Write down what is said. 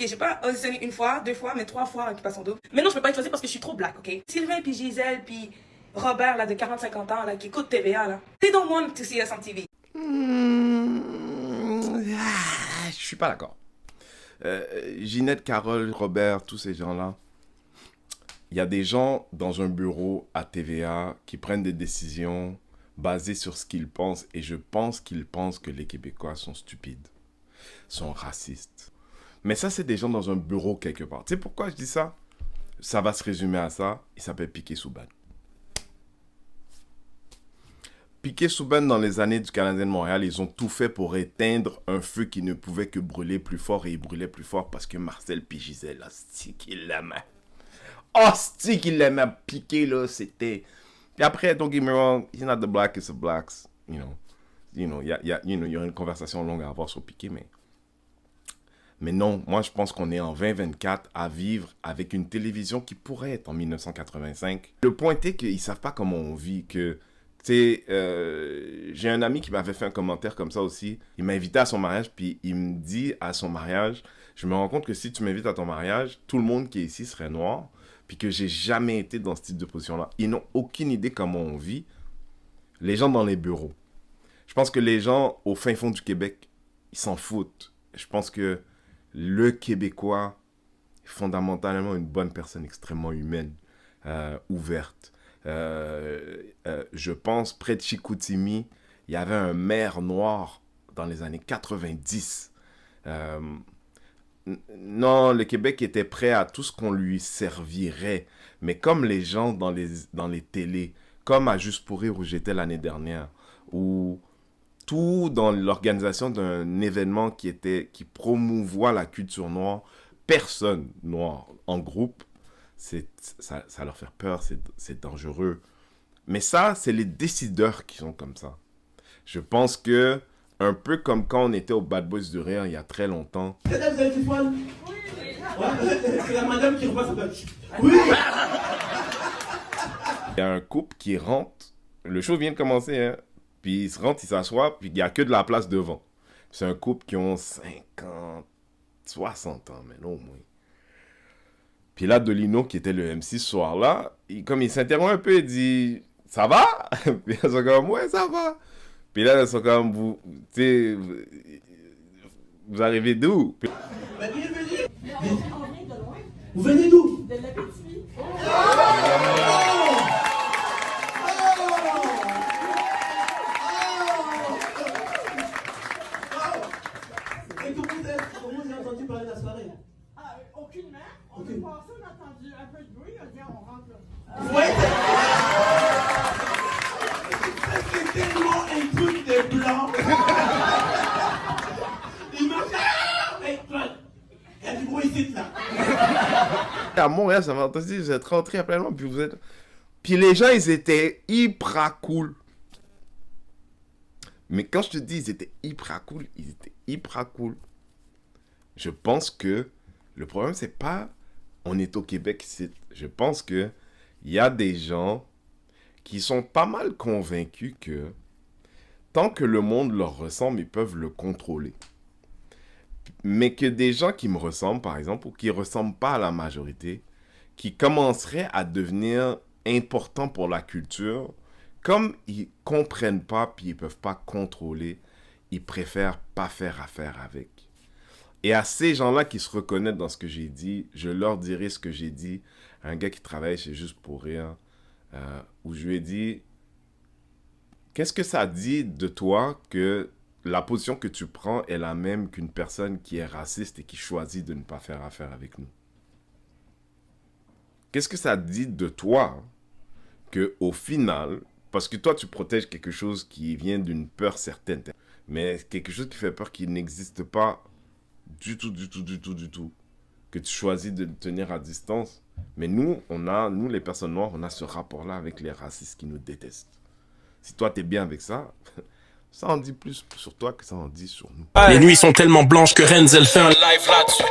Et j'ai pas auditionné une fois, deux fois, mais 3 fois qui passent en double. Mais non, je peux pas être choisie parce que je suis trop black, ok? Sylvain, puis Gisèle, puis Robert, là, de 40-50 ans, là, qui écoute TVA, là. They don't want to see us on TV. Je suis pas d'accord. Ginette, Carole, Robert, tous ces gens-là, il y a des gens dans un bureau à TVA qui prennent des décisions basées sur ce qu'ils pensent, et je pense qu'ils pensent que les Québécois sont stupides, sont racistes. Mais ça, c'est des gens dans un bureau quelque part. Tu sais pourquoi je dis ça? Ça va se résumer à ça. Il s'appelle Piquet Souban. Piquet Souban, dans les années du Canadien de Montréal, ils ont tout fait pour éteindre un feu qui ne pouvait que brûler plus fort, et il brûlait plus fort parce que Marcel puis Gisèle, hostie qu'il l'aimait. Hostie qu'il l'aimait. Piquet, là, c'était... Puis après, don't get me wrong, he's not the blackest of blacks, il y a une conversation longue à avoir sur Piquet, mais non, moi je pense qu'on est en 2024 à vivre avec une télévision qui pourrait être en 1985. Le point est qu'ils savent pas comment on vit, que... Tu sais, j'ai un ami qui m'avait fait un commentaire comme ça aussi. Il m'a invité à son mariage, puis il me dit à son mariage, je me rends compte que si tu m'invites à ton mariage, tout le monde qui est ici serait noir, puis que j'ai jamais été dans ce type de position-là. Ils n'ont aucune idée comment on vit. Les gens dans les bureaux. Je pense que les gens au fin fond du Québec, ils s'en foutent. Je pense que le Québécois est fondamentalement une bonne personne, extrêmement humaine, ouverte. Je pense, près de Chicoutimi, il y avait un maire noir dans les années 90. Non, le Québec était prêt à tout ce qu'on lui servirait. Mais comme les gens dans les télés, comme à Juste pour rire où j'étais l'année dernière, ou tout dans l'organisation d'un événement qui promouvoit la culture noire, personne noire en groupe, ça leur fait peur, c'est dangereux. Mais ça, c'est les décideurs qui sont comme ça. Je pense que, un peu comme quand on était au Bad Boys du Rire il y a très longtemps. Vous avez du poil? Oui. Ouais, c'est la madame qui revoit sa poche. Oui. Il y a un couple qui rentre, le show vient de commencer, hein, puis ils se rentrent, ils s'assoient, puis il n'y a que de la place devant. C'est un couple qui ont 50, 60 ans, mais non au moins. Puis là, Dolino, qui était le MC ce soir-là, comme il s'interrompt un peu, il dit « Ça va? » Puis ils sont comme « Ouais, ça va. » Puis là, ils sont comme « Vous arrivez d'où? » Bienvenue. On vient de loin. Vous venez d'où? De l'Abitibi. Et comment vous avez entendu parler de la soirée? Aucunement. On est passé, on a entendu un peu de bruit, on a dit on rentre là. Ouais, c'est tellement un truc de blanc. Il m'a fait... Hey, toi, il y a du bruit ici, là. À Montréal, ça m'a entendu, vous êtes rentrés après moi, puis vous êtes... Puis les gens, ils étaient hyper cool. Mais quand je te dis ils étaient hyper cool, ils étaient hyper cool. Je pense que le problème, c'est pas on est au Québec. Je pense que il y a des gens qui sont pas mal convaincus que tant que le monde leur ressemble, ils peuvent le contrôler. Mais que des gens qui me ressemblent, par exemple, ou qui ne ressemblent pas à la majorité, qui commenceraient à devenir importants pour la culture, comme ils ne comprennent pas puis ils ne peuvent pas contrôler, ils préfèrent pas faire affaire avec. Et à ces gens-là qui se reconnaissent dans ce que j'ai dit, je leur dirai ce que j'ai dit à un gars qui travaille chez Juste pour rire, où je lui ai dit, qu'est-ce que ça dit de toi que la position que tu prends est la même qu'une personne qui est raciste et qui choisit de ne pas faire affaire avec nous? Qu'est-ce que ça dit de toi que au final, parce que toi tu protèges quelque chose qui vient d'une peur certaine, mais quelque chose qui fait peur qui n'existe pas du tout, que tu choisis de tenir à distance. Mais nous les personnes noires, on a ce rapport-là avec les racistes qui nous détestent. Si toi t'es bien avec ça, ça en dit plus sur toi que ça en dit sur nous. Les nuits sont tellement blanches que Renzel fait un live là-dessus.